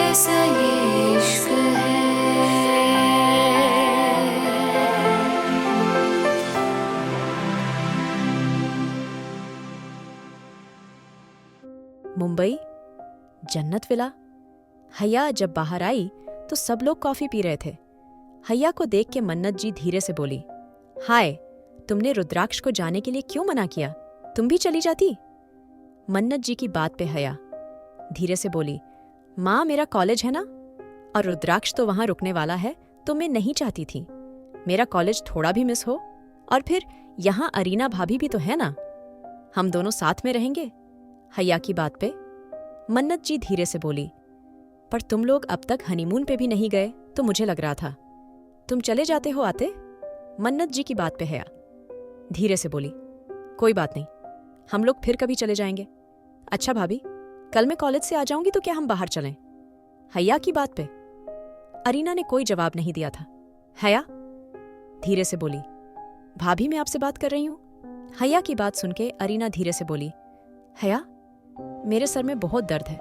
कैसा ये इश्क है। मुंबई, जन्नत विला। हैया जब बाहर आई तो सब लोग कॉफी पी रहे थे। हैया को देख के मन्नत जी धीरे से बोली, हाय, तुमने रुद्राक्ष को जाने के लिए क्यों मना किया? तुम भी चली जाती। मन्नत जी की बात पे हैया धीरे से बोली, माँ मेरा कॉलेज है ना, और रुद्राक्ष तो वहां रुकने वाला है, तो मैं नहीं चाहती थी मेरा कॉलेज थोड़ा भी मिस हो। और फिर यहाँ अरीना भाभी भी तो है ना, हम दोनों साथ में रहेंगे। हैया की बात पे मन्नत जी धीरे से बोली, पर तुम लोग अब तक हनीमून पे भी नहीं गए तो मुझे लग रहा था तुम चले जाते हो आते। मन्नत जी की बात पे हैया धीरे से बोली, कोई बात नहीं, हम लोग फिर कभी चले जाएंगे। अच्छा भाभी, कल मैं कॉलेज से आ जाऊंगी तो क्या हम बाहर चलें? हैया की बात पे अरीना ने कोई जवाब नहीं दिया था। हैया धीरे से बोली, भाभी मैं आपसे बात कर रही हूं। हैया की बात सुन के अरीना धीरे से बोली, हैया मेरे सर में बहुत दर्द है,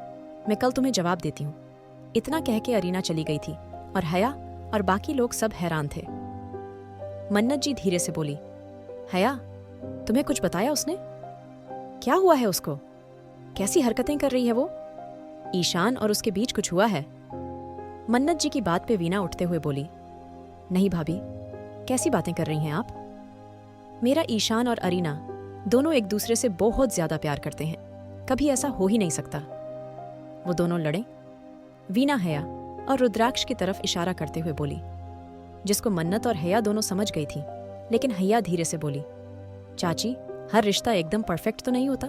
मैं कल तुम्हें जवाब देती हूँ। इतना कह के अरीना चली गई थी और हैया और बाकी लोग सब हैरान थे। मन्नत जी धीरे से बोली, हैया तुम्हें कुछ बताया उसने? क्या हुआ है उसको? कैसी हरकतें कर रही है वो? ईशान और उसके बीच कुछ हुआ है? मन्नत जी की बात पे वीना उठते हुए बोली, नहीं भाभी, कैसी बातें कर रही हैं आप? मेरा ईशान और अरीना दोनों एक दूसरे से बहुत ज्यादा प्यार करते हैं, कभी ऐसा हो ही नहीं सकता। वो दोनों लड़े? वीना हैया और रुद्राक्ष की तरफ इशारा करते हुए बोली, जिसको मन्नत और हैया दोनों समझ गई थी। लेकिन हैया धीरे से बोली, चाची हर रिश्ता एकदम परफेक्ट तो नहीं होता,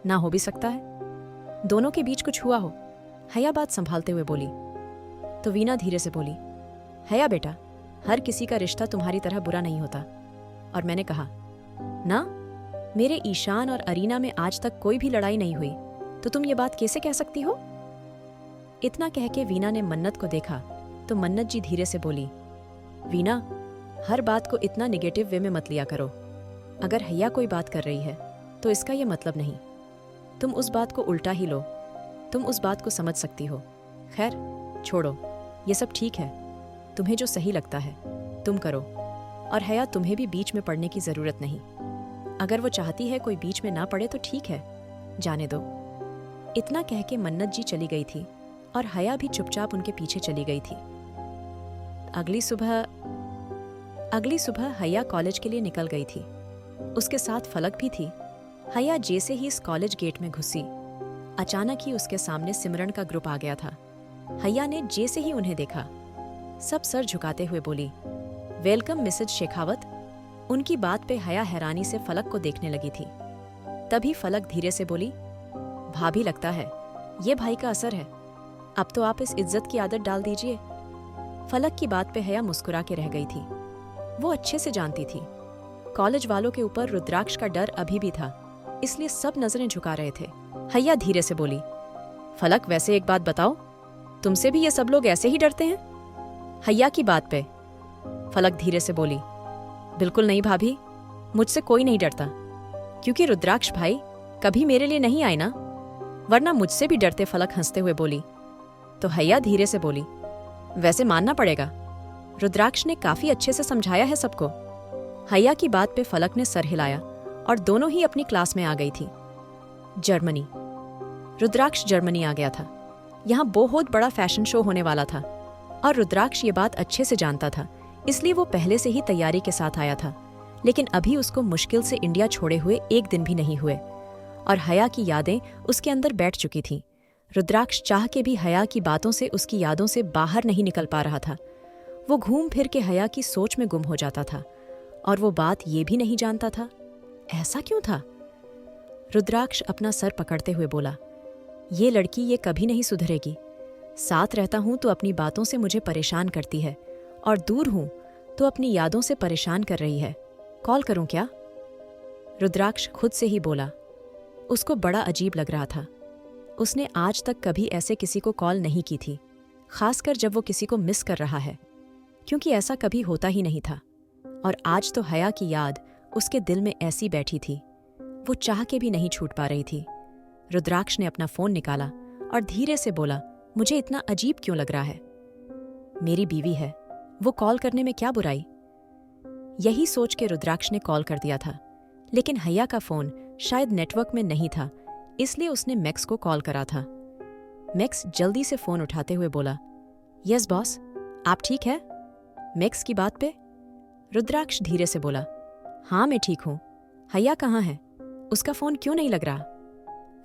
ना हो भी सकता है दोनों के बीच कुछ हुआ हो। हैया बात संभालते हुए बोली। तो वीना धीरे से बोली, हैया बेटा, हर किसी का रिश्ता तुम्हारी तरह बुरा नहीं होता। और मैंने कहा ना, मेरे ईशान और अरीना में आज तक कोई भी लड़ाई नहीं हुई, तो तुम ये बात कैसे कह सकती हो? इतना कह के वीना ने मन्नत को देखा तो मन्नत जी धीरे से बोली, वीना हर बात को इतना निगेटिव वे में मत लिया करो। अगर हैया कोई बात कर रही है तो इसका ये मतलब नहीं तुम उस बात को उल्टा ही लो, तुम उस बात को समझ सकती हो। खैर छोड़ो, ये सब ठीक है, तुम्हें जो सही लगता है तुम करो। और हैया तुम्हें भी बीच में पड़ने की जरूरत नहीं। अगर वो चाहती है कोई बीच में ना पड़े तो ठीक है, जाने दो। इतना कह के मन्नत जी चली गई थी और हैया भी चुपचाप उनके पीछे चली गई थी। अगली सुबह हैया कॉलेज के लिए निकल गई थी। उसके साथ फलक भी थी। हैया जैसे ही इस कॉलेज गेट में घुसी, अचानक ही उसके सामने सिमरन का ग्रुप आ गया था। हैया ने जैसे ही उन्हें देखा, सब सर झुकाते हुए बोली, वेलकम मिसेज शेखावत। उनकी बात पे हैया हैरानी से फलक को देखने लगी थी। तभी फलक धीरे से बोली, भाभी लगता है ये भाई का असर है, अब तो आप इस इज्जत की आदत डाल दीजिए। फलक की बात पे हैया मुस्कुरा के रह गई थी। वो अच्छे से जानती थी कॉलेज वालों के ऊपर रुद्राक्ष का डर अभी भी था, इसलिए सब नजरें झुका रहे थे। हैया धीरे से बोली, फलक वैसे एक बात बताओ, तुमसे भी ये सब लोग ऐसे ही डरते हैं? हैया की बात पे फलक धीरे से बोली, बिल्कुल नहीं भाभी, मुझसे कोई नहीं डरता, क्योंकि रुद्राक्ष भाई कभी मेरे लिए नहीं आए ना, वरना मुझसे भी डरते। फलक हंसते हुए बोली। तो हैया धीरे से बोली, वैसे मानना पड़ेगा, रुद्राक्ष ने काफी अच्छे से समझाया है सबको। हैया की बात पे फलक ने सर हिलाया और दोनों ही अपनी क्लास में आ गई थी। जर्मनी। रुद्राक्ष जर्मनी आ गया था। यहाँ बहुत बड़ा फैशन शो होने वाला था और रुद्राक्ष ये बात अच्छे से जानता था, इसलिए वो पहले से ही तैयारी के साथ आया था। लेकिन अभी उसको मुश्किल से इंडिया छोड़े हुए एक दिन भी नहीं हुए और हैया की यादें उसके अंदर बैठ चुकी थीं। रुद्राक्ष चाह के भी हैया की बातों से, उसकी यादों से बाहर नहीं निकल पा रहा था। वो घूम फिर के हैया की सोच में गुम हो जाता था और वो बात ये भी नहीं जानता था ऐसा क्यों था। रुद्राक्ष अपना सर पकड़ते हुए बोला, ये लड़की ये कभी नहीं सुधरेगी। साथ रहता हूं तो अपनी बातों से मुझे परेशान करती है और दूर हूं तो अपनी यादों से परेशान कर रही है। कॉल करूं क्या? रुद्राक्ष खुद से ही बोला। उसको बड़ा अजीब लग रहा था। उसने आज तक कभी ऐसे किसी को कॉल नहीं की थी, खासकर जब वो किसी को मिस कर रहा है, क्योंकि ऐसा कभी होता ही नहीं था। और आज तो हैया की याद उसके दिल में ऐसी बैठी थी, वो चाह के भी नहीं छूट पा रही थी। रुद्राक्ष ने अपना फोन निकाला और धीरे से बोला, मुझे इतना अजीब क्यों लग रहा है? मेरी बीवी है, वो कॉल करने में क्या बुराई? यही सोच के रुद्राक्ष ने कॉल कर दिया था, लेकिन हैया का फोन शायद नेटवर्क में नहीं था, इसलिए उसने मैक्स को कॉल करा था। मैक्स जल्दी से फोन उठाते हुए बोला, यस बॉस, आप ठीक है? मैक्स की बात पे रुद्राक्ष धीरे से बोला, हाँ मैं ठीक हूं। हैया कहाँ है? उसका फोन क्यों नहीं लग रहा?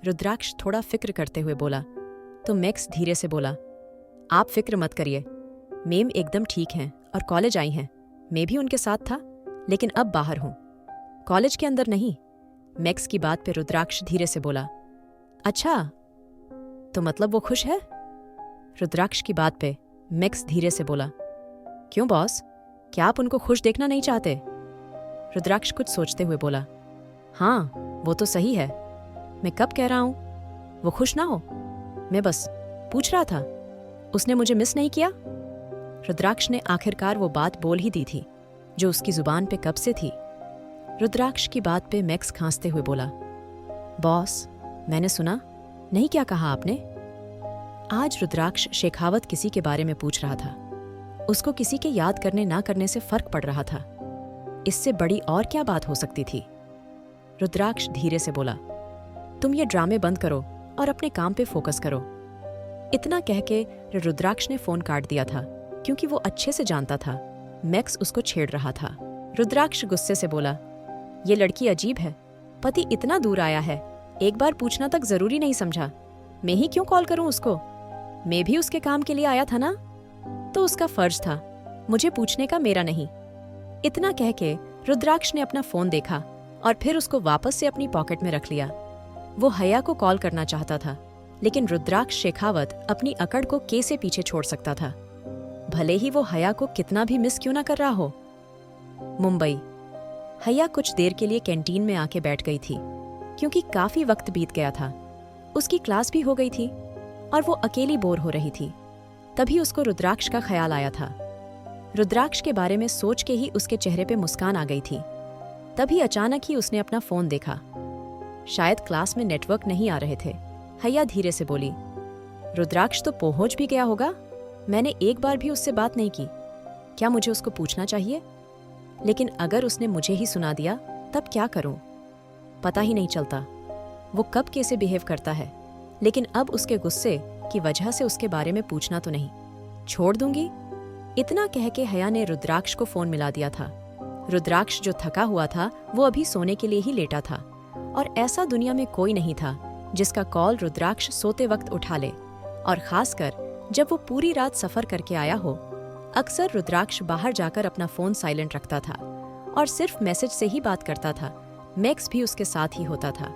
रुद्राक्ष थोड़ा फिक्र करते हुए बोला। तो मैक्स धीरे से बोला, आप फिक्र मत करिए, मेम एकदम ठीक हैं और कॉलेज आई हैं। मैं भी उनके साथ था, लेकिन अब बाहर हूं, कॉलेज के अंदर नहीं। मैक्स की बात पे रुद्राक्ष धीरे से बोला, अच्छा, तो मतलब वो खुश है? रुद्राक्ष की बात पे मैक्स धीरे से बोला, क्यों बॉस, क्या आप उनको खुश देखना नहीं चाहते? रुद्राक्ष कुछ सोचते हुए बोला, हाँ वो तो सही है, मैं कब कह रहा हूं वो खुश ना हो, मैं बस पूछ रहा था, उसने मुझे मिस नहीं किया? रुद्राक्ष ने आखिरकार वो बात बोल ही दी थी जो उसकी जुबान पे कब से थी। रुद्राक्ष की बात पे मैक्स खांसते हुए बोला, बॉस मैंने सुना, नहीं क्या कहा आपने? आज रुद्राक्ष शेखावत किसी के बारे में पूछ रहा था। उसको किसी के याद करने ना करने से फर्क पड़ रहा था। इससे बड़ी और क्या बात हो सकती थी? रुद्राक्ष धीरे से बोला, तुम ये ड्रामे बंद करो और अपने काम पे फोकस करो। इतना कह के रुद्राक्ष ने फोन काट दिया था, क्योंकि वो अच्छे से जानता था मैक्स उसको छेड़ रहा था। रुद्राक्ष गुस्से से बोला, ये लड़की अजीब है, पति इतना दूर आया है, एक बार पूछना तक जरूरी नहीं समझा। मैं ही क्यों कॉल करूं उसको? मैं भी उसके काम के लिए आया था ना, तो उसका फर्ज था, मुझे पूछने का मेरा नहीं। इतना कह के रुद्राक्ष ने अपना फोन देखा और फिर उसको वापस से अपनी पॉकेट में रख लिया। वो हैया को कॉल करना चाहता था, लेकिन रुद्राक्ष शेखावत अपनी अकड़ को कैसे पीछे छोड़ सकता था, भले ही वो हैया को कितना भी मिस क्यों ना कर रहा हो। मुंबई। हैया कुछ देर के लिए कैंटीन में आके बैठ गई थी, क्योंकि काफी वक्त बीत गया था। उसकी क्लास भी हो गई थी और वो अकेली बोर हो रही थी। तभी उसको रुद्राक्ष का ख्याल आया था। रुद्राक्ष के बारे में सोच के ही उसके चेहरे पे मुस्कान आ गई थी। तभी अचानक ही उसने अपना फोन देखा। शायद क्लास में नेटवर्क नहीं आ रहे थे। हैया धीरे से बोली, रुद्राक्ष तो पहुंच भी गया होगा, मैंने एक बार भी उससे बात नहीं की, क्या मुझे उसको पूछना चाहिए? लेकिन अगर उसने मुझे ही सुना दिया तब क्या करूं? पता ही नहीं चलता वो कब कैसे बिहेव करता है, लेकिन अब उसके गुस्से की वजह से उसके बारे में पूछना तो नहीं, छोड़ दूंगी। इतना कह के हैया ने रुद्राक्ष को फोन मिला दिया था। रुद्राक्ष जो थका हुआ था वो अभी सोने के लिए ही लेटा था, और ऐसा दुनिया में कोई नहीं था जिसका कॉल रुद्राक्ष सोते वक्त उठा ले, और खासकर जब वो पूरी रात सफर करके आया हो। अक्सर रुद्राक्ष बाहर जाकर अपना फोन साइलेंट रखता था और सिर्फ मैसेज से ही बात करता था। मैक्स भी उसके साथ ही होता था।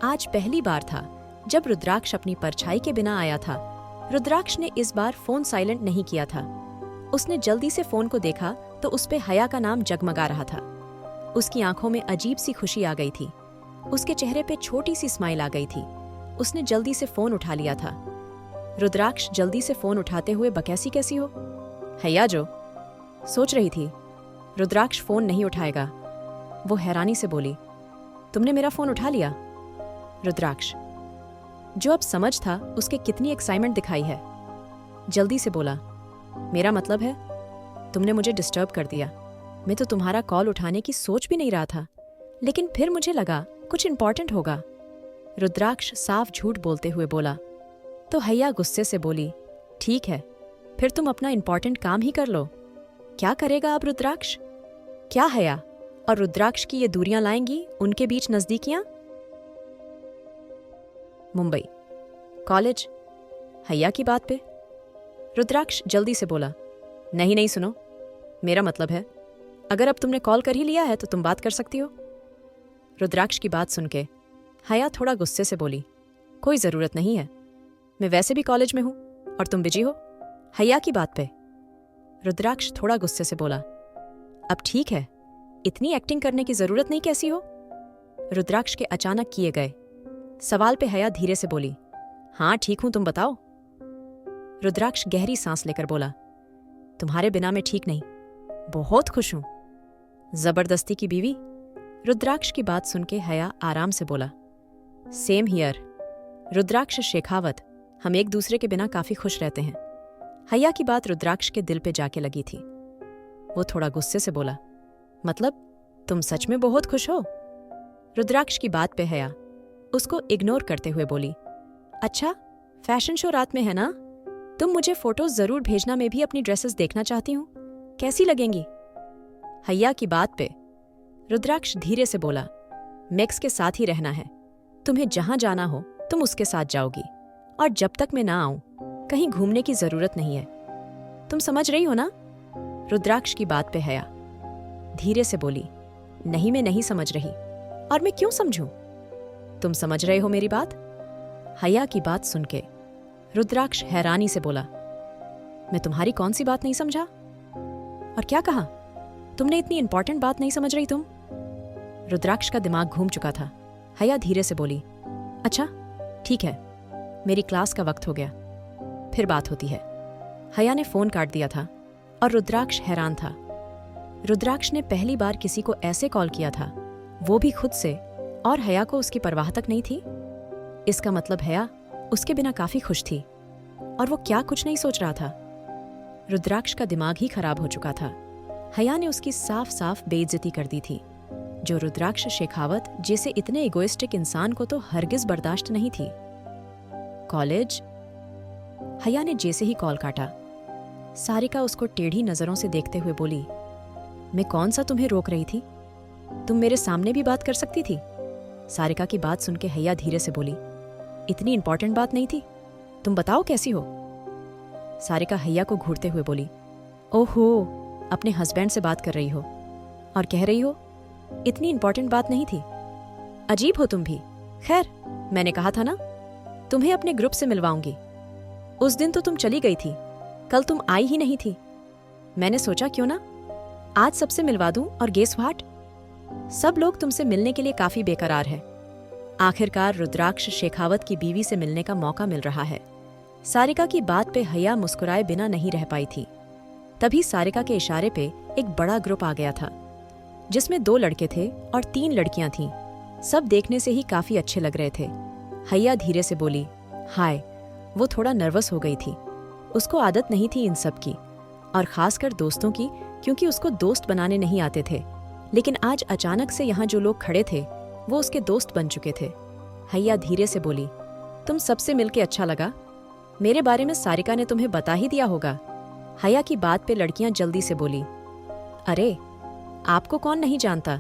आज पहली बार था जब रुद्राक्ष अपनी परछाई के बिना आया था। रुद्राक्ष ने इस बार फोन साइलेंट नहीं किया था। उसने जल्दी से फोन को देखा तो उस पे हैया का नाम जगमगा रहा था। उसकी आंखों में अजीब सी खुशी आ गई थी। उसके चेहरे पे छोटी सी स्माइल आ गई थी। उसने जल्दी से फोन उठा लिया था। रुद्राक्ष जल्दी से फोन उठाते हुए, बकैसी कैसी हो? हैया जो सोच रही थी रुद्राक्ष फोन नहीं उठाएगा। वो हैरानी से बोली, तुमने मेरा फोन उठा लिया? रुद्राक्ष, जो अब समझ था उसके कितनी एक्साइटमेंट दिखाई है, जल्दी से बोला, मेरा मतलब है तुमने मुझे डिस्टर्ब कर दिया। मैं तो तुम्हारा कॉल उठाने की सोच भी नहीं रहा था, लेकिन फिर मुझे लगा कुछ इंपॉर्टेंट होगा। रुद्राक्ष साफ झूठ बोलते हुए बोला। तो हैया गुस्से से बोली, ठीक है, फिर तुम अपना इंपॉर्टेंट काम ही कर लो। क्या करेगा अब रुद्राक्ष? क्या हैया और रुद्राक्ष की ये दूरियां लाएंगी उनके बीच नजदीकियां? मुंबई। कॉलेज। हैया की बात पे रुद्राक्ष जल्दी से बोला, नहीं नहीं सुनो, मेरा मतलब है अगर अब तुमने कॉल कर ही लिया है तो तुम बात कर सकती हो। रुद्राक्ष की बात सुन के हैया थोड़ा गुस्से से बोली, कोई जरूरत नहीं है, मैं वैसे भी कॉलेज में हूं और तुम बिजी हो। हैया की बात पे रुद्राक्ष थोड़ा गुस्से से बोला, अब ठीक है, इतनी एक्टिंग करने की जरूरत नहीं कैसी हो। रुद्राक्ष के अचानक किए गए सवाल पे हैया धीरे से बोली, हाँ ठीक हूं, तुम बताओ। रुद्राक्ष गहरी सांस लेकर बोला, तुम्हारे बिना मैं ठीक नहीं, बहुत खुश हूं। जबरदस्ती की बीवी? रुद्राक्ष की बात सुन के हैया आराम से बोला, सेम हियर। रुद्राक्ष शेखावत हम एक दूसरे के बिना काफी खुश रहते हैं। हैया की बात रुद्राक्ष के दिल पे जाके लगी थी। वो थोड़ा गुस्से से बोला, मतलब तुम सच में बहुत खुश हो? रुद्राक्ष की बात पे हैया उसको इग्नोर करते हुए बोली, अच्छा फैशन शो रात में है ना, तुम मुझे फोटोज जरूर भेजना, मैं भी अपनी ड्रेसेस देखना चाहती हूँ, कैसी लगेंगी? हैया की बात पे रुद्राक्ष धीरे से बोला, मैक्स के साथ ही रहना है, तुम्हें जहां जाना हो तुम उसके साथ जाओगी, और जब तक मैं ना आऊं कहीं घूमने की जरूरत नहीं है। तुम समझ रही हो ना? रुद्राक्ष की बात पे हैया धीरे से बोली, नहीं मैं नहीं समझ रही, और मैं क्यों समझूं? तुम समझ रहे हो मेरी बात? हैया की बात सुन के रुद्राक्ष हैरानी से बोला, मैं तुम्हारी कौन सी बात नहीं समझा? और क्या कहा तुमने? इतनी इंपॉर्टेंट बात नहीं समझ रही तुम? रुद्राक्ष का दिमाग घूम चुका था। हैया धीरे से बोली, अच्छा ठीक है, मेरी क्लास का वक्त हो गया, फिर बात होती है। हैया ने फोन काट दिया था और रुद्राक्ष हैरान था। रुद्राक्ष ने पहली बार किसी को ऐसे कॉल किया था, वो भी खुद से, और हैया को उसकी परवाह तक नहीं थी। इसका मतलब हैया उसके बिना काफी खुश थी, और वो क्या कुछ नहीं सोच रहा था। रुद्राक्ष का दिमाग ही खराब हो चुका था। हैया ने उसकी साफ साफ बेइज्जती कर दी थी, जो रुद्राक्ष शेखावत जैसे इतने इगोइस्टिक इंसान को तो हरगिज बर्दाश्त नहीं थी। कॉलेज? हैया ने जैसे ही कॉल काटा, सारिका उसको टेढ़ी नजरों से देखते हुए बोली, मैं कौन सा तुम्हें रोक रही थी? तुम मेरे सामने भी बात कर सकती थी। सारिका की बात सुन के हैया धीरे से बोली, इतनी इंपॉर्टेंट बात नहीं थी, तुम बताओ कैसी हो? सारिका हैया को घूरते हुए बोली, ओहो, अपने हस्बैंड से बात कर रही हो और कह रही हो इतनी इंपॉर्टेंट बात नहीं थी। अजीब हो तुम भी। खैर, मैंने कहा था ना तुम्हें अपने ग्रुप से मिलवाऊंगी। उस दिन तो तुम चली गई थी, कल तुम आई ही नहीं थी। मैंने सोचा क्यों ना आज सबसे मिलवा दूं, और गेस व्हाट, सब लोग तुमसे मिलने के लिए काफी बेकरार है। आखिरकार रुद्राक्ष शेखावत की बीवी से मिलने का मौका मिल रहा है। सारिका की बात पे हैया मुस्कुराए बिना नहीं रह पाई थी। तभी सारिका के इशारे पे एक बड़ा ग्रुप आ गया था, जिसमें 2 लड़के थे और 3 लड़कियां थीं। सब देखने से ही काफी अच्छे लग रहे थे। हैया धीरे से बोली, हाय। वो थोड़ा नर्वस हो गई थी, उसको आदत नहीं थी इन सब की, और खासकर दोस्तों की, क्योंकि उसको दोस्त बनाने नहीं आते थे। लेकिन आज अचानक से यहाँ जो लोग खड़े थे वो उसके दोस्त बन चुके थे। हैया धीरे से बोली, तुम सबसे मिलके अच्छा लगा। मेरे बारे में सारिका ने तुम्हें बता ही दिया होगा। हैया की बात पे लड़कियां जल्दी से बोली, अरे आपको कौन नहीं जानता,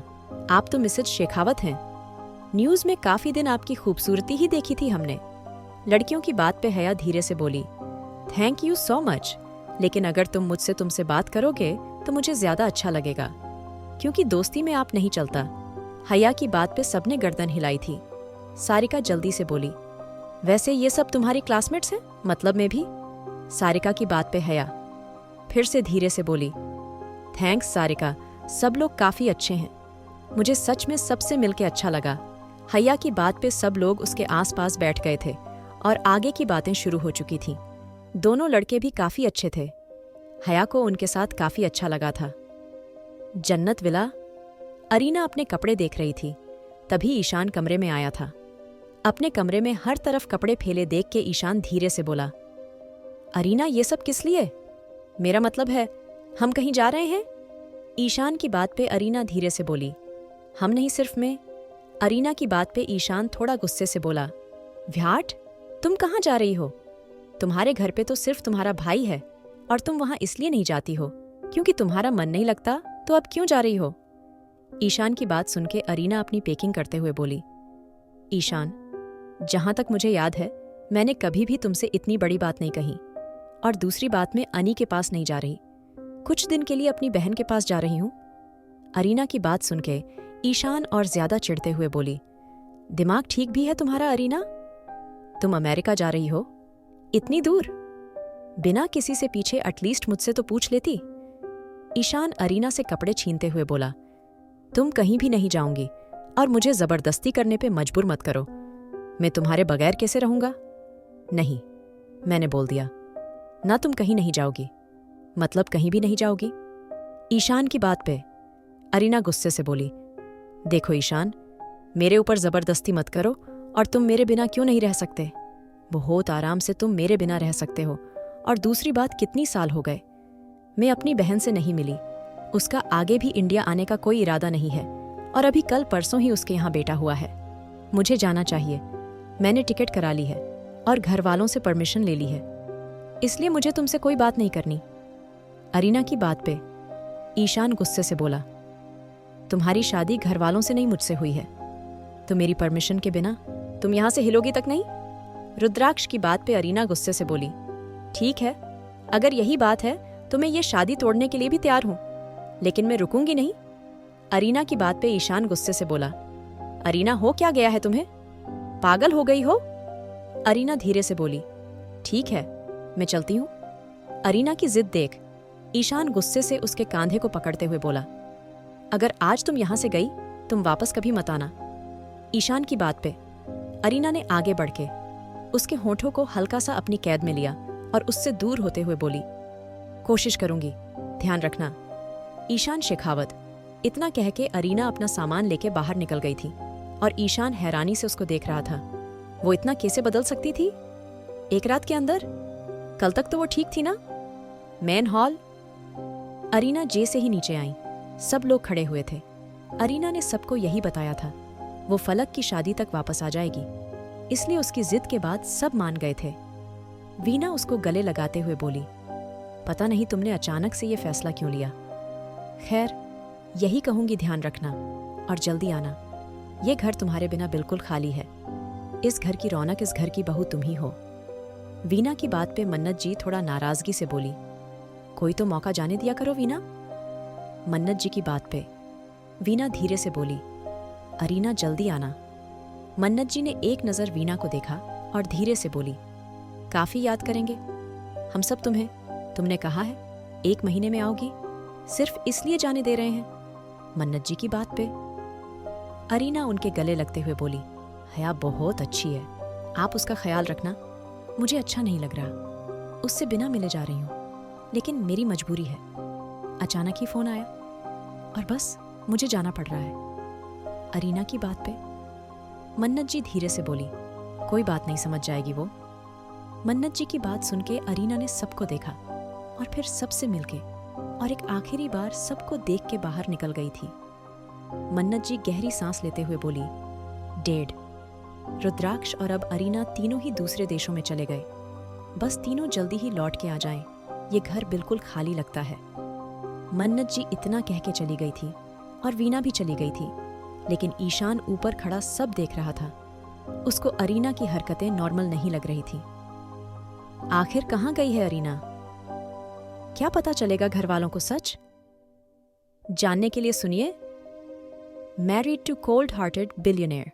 आप तो मिसेज शेखावत हैं। न्यूज में काफी दिन आपकी खूबसूरती ही देखी थी हमने। लड़कियों की बात पे हैया धीरे से बोली, थैंक यू सो मच, लेकिन अगर तुम मुझसे तुमसे बात करोगे तो मुझे ज्यादा अच्छा लगेगा, क्योंकि दोस्ती में आप नहीं चलता। हैया की बात पे सबने गर्दन हिलाई थी। सारिका जल्दी से बोली, वैसे ये सब तुम्हारी क्लासमेट्स हैं, मतलब मैं भी? सारिका की बात पे हैया फिर से धीरे से बोली, थैंक्स सारिका, सब लोग काफी अच्छे हैं, मुझे सच में सबसे मिलके अच्छा लगा। हैया की बात पे सब लोग उसके आसपास बैठ गए थे और आगे की बातें शुरू हो चुकी थीं। दोनों लड़के भी काफी अच्छे थे। हैया को उनके साथ काफी अच्छा लगा था। जन्नत विला। अरीना अपने कपड़े देख रही थी, तभी ईशान कमरे में आया था। अपने कमरे में हर तरफ कपड़े फैले देख के ईशान धीरे से बोला, अरीना ये सब किस लिए? मेरा मतलब है हम कहीं जा रहे हैं? ईशान की बात पे अरीना धीरे से बोली, हम नहीं सिर्फ मैं। अरीना की बात पे ईशान थोड़ा गुस्से से बोला, व्याट, तुम कहाँ जा रही हो? तुम्हारे घर पे तो सिर्फ तुम्हारा भाई है और तुम वहां इसलिए नहीं जाती हो क्योंकि तुम्हारा मन नहीं लगता, तो अब क्यों जा रही हो? ईशान की बात सुन के अरीना अपनी पैकिंग करते हुए बोली, ईशान, जहां तक मुझे याद है मैंने कभी भी तुमसे इतनी बड़ी बात नहीं कही, और दूसरी बात मैं अनी के पास नहीं जा रही, कुछ दिन के लिए अपनी बहन के पास जा रही हूं। अरीना की बात सुन के ईशान और ज्यादा चिढ़ते हुए बोली, दिमाग ठीक भी है तुम्हारा अरीना? तुम अमेरिका जा रही हो? इतनी दूर? बिना किसी से पीछे एटलीस्ट मुझसे तो पूछ लेती। ईशान अरीना से कपड़े छीनते हुए बोला, तुम कहीं भी नहीं जाऊंगी और मुझे जबरदस्ती करने पे मजबूर मत करो। मैं तुम्हारे बगैर कैसे रहूंगा? नहीं, मैंने बोल दिया ना, तुम कहीं नहीं जाओगी। मतलब कहीं भी नहीं जाओगी? ईशान की बात पे अरीना गुस्से से बोली, देखो ईशान, मेरे ऊपर जबरदस्ती मत करो, और तुम मेरे बिना क्यों नहीं रह सकते? बहुत आराम से तुम मेरे बिना रह सकते हो। और दूसरी बात, कितनी साल हो गए? मैं अपनी बहन से नहीं मिली। उसका आगे भी इंडिया आने का कोई इरादा नहीं है और अभी कल परसों ही उसके यहाँ बेटा हुआ है। मुझे जाना चाहिए। मैंने टिकट करा ली है और घर वालों से परमिशन ले ली है, इसलिए मुझे तुमसे कोई बात नहीं करनी। अरीना की बात पे ईशान गुस्से से बोला, तुम्हारी शादी घर वालों से नहीं, मुझसे हुई है, तो मेरी परमिशन के बिना तुम यहाँ से हिलोगी तक नहीं। रुद्राक्ष की बात पे अरीना गुस्से से बोली, ठीक है, अगर यही बात है तो मैं ये शादी तोड़ने के लिए भी तैयार हूं, लेकिन मैं रुकूंगी नहीं। अरीना की बात पे ईशान गुस्से से बोला, अरीना हो क्या गया है तुम्हें? पागल हो गई हो? अरीना धीरे से बोली, ठीक है, मैं चलती हूं। अरीना की जिद देख ईशान गुस्से से उसके कांधे को पकड़ते हुए बोला, अगर आज तुम यहां से गई तुम वापस कभी मत आना। ईशान की बात पे अरीना ने आगे बढ़ के उसके होठों को हल्का सा अपनी कैद में लिया और उससे दूर होते हुए बोली, कोशिश करूंगी, ध्यान रखना। ईशान शेखावत। इतना कह के अरीना अपना सामान लेके बाहर निकल गई थी और ईशान हैरानी से उसको देख रहा था। वो इतना कैसे बदल सकती थी एक रात के अंदर? कल तक तो वो ठीक थी ना। Main hall. अरीना जे से ही नीचे आई। सब लोग खड़े हुए थे। अरीना ने सबको यही बताया था, वो फलक की शादी तक वापस आ जाएगी, इसलिए उसकी जिद के बाद सब मान गए थे। वीना उसको गले लगाते हुए बोली, पता नहीं तुमने अचानक से ये फैसला क्यों लिया। खैर, यही कहूंगी, ध्यान रखना और जल्दी आना। ये घर तुम्हारे बिना बिल्कुल खाली है। इस घर की रौनक, इस घर की बहू तुम ही हो। वीना की बात पे मन्नत जी थोड़ा नाराजगी से बोली, कोई तो मौका जाने दिया करो वीना। मन्नत जी की बात पे वीना धीरे से बोली, अरीना जल्दी आना। मन्नत जी ने एक नज़र वीना को देखा और धीरे से बोली, काफ़ी याद करेंगे हम सब तुम्हें। तुमने कहा है 1 महीने में आओगी, सिर्फ इसलिए जाने दे रहे हैं। मन्नत जी की बात पे अरीना उनके गले लगते हुए बोली, हया बहुत अच्छी है, आप उसका ख्याल रखना। मुझे अच्छा नहीं लग रहा, उससे बिना मिले जा रही हूँ, लेकिन मेरी मजबूरी है। अचानक ही फ़ोन आया और बस मुझे जाना पड़ रहा है। अरीना की बात पे मन्नत जी धीरे से बोली, कोई बात नहीं, समझ जाएगी वो। मन्नत जी की बात सुन के अरीना ने सबको देखा और फिर सबसे मिलके और एक आखिरी बार सबको देख के बाहर निकल गई थी। मन्नत जी गहरी सांस लेते हुए बोली, डेड। रुद्राक्ष और अब अरीना तीनों ही दूसरे देशों में चले गए। बस तीनों जल्दी ही लौट के आ जाएं, ये घर बिल्कुल खाली लगता है। मन्नत जी इतना कह के चली गई थी और वीना भी चली गई थी, लेकिन ईशान ऊपर खड़ा सब देख रहा था। उसको अरीना की हरकतें नॉर्मल नहीं लग रही थी। आखिर कहाँ गई है अरीना? क्या पता चलेगा घर वालों को सच? जानने के लिए सुनिए married to cold hearted billionaire.